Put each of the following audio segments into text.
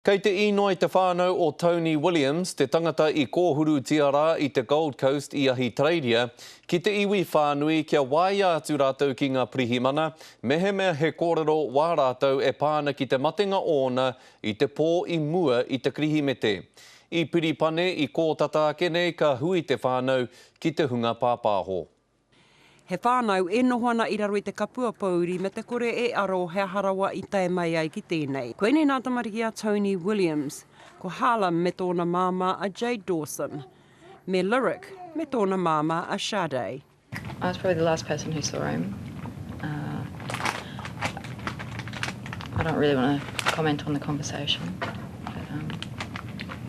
Kei te ino i te whānau o Tony Williams, te tangata I kōhuru tiara I te Gold Coast I Ahitereiria, ki te iwi whānui kia waia atu rātou ki ngā pirihimana, mehemea he kōrero wā rātou e pāna ki te matenga ōna I te pō I mua I te krihimete. I piripane I kōtata ake ka hui te whānau ki te hunga pāpāho. He whānau e nohoana I raro I te kapua pauri me te kore e aro hea harawa I tae mai ai ki tēnei. Koe nei nā tamariki a Tony Williams, ko Harlem me tōna māma a Jade Dawson, me Lyric me tōna māma a Sade. I was probably the last person who saw him. I don't really want to comment on the conversation, but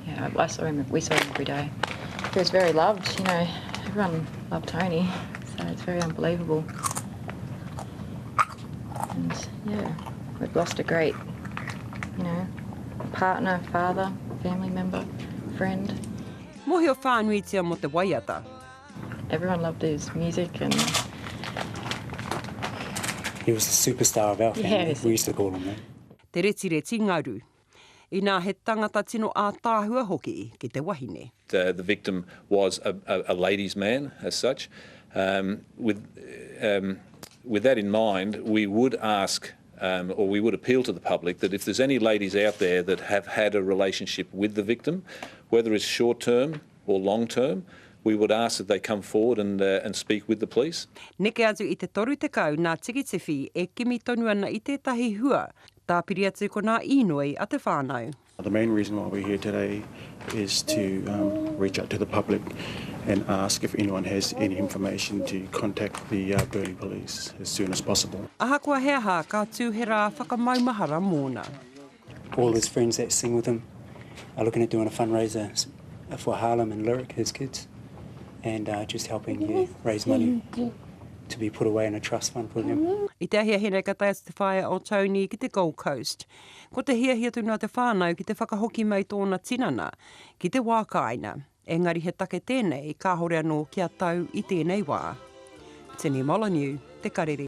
yeah, I saw him. We saw him every day. He was very loved. You know, everyone loved Tony. So it's very unbelievable. And yeah, we've lost a great, partner, father, family member, friend. Mohi o whānuitia mo te waiata. Everyone loved his music and... He was the superstar of our family. We used to call him that. Te reti ngaru. I nā he tangata tino a tāhua hoki ki te wahine. The victim was a ladies' man as such. With that in mind, we would ask or we would appeal to the public that if there's any ladies out there that have had a relationship with the victim, whether it's short-term or long-term, we would ask that they come forward and speak with the police. Neke atu I te toru te kau nā tiki tiwhi e kimi tonu ana I tētahi hua, tāpiri atu ko nā inoi a te whānau. The main reason why we're here today is to reach out to the public and ask if anyone has any information to contact the Burleigh Police as soon as possible. Ahakoa heaha ka tūhera whakamaumahara mōna. All his friends that sing with him are looking at doing a fundraiser for Harlem and Lyric, his kids, and just helping raise money to be put away in a trust fund for them. I te ahia hene ka taia te whaia o Tony ki te Gold Coast. Ko te hia tunu a te whānau ki te whakahoki mai tōna tinana, ki te wākaina. Engari he take tēnei ka hore anō kia tau I tēnei wā. Tini Molyneux, te karere.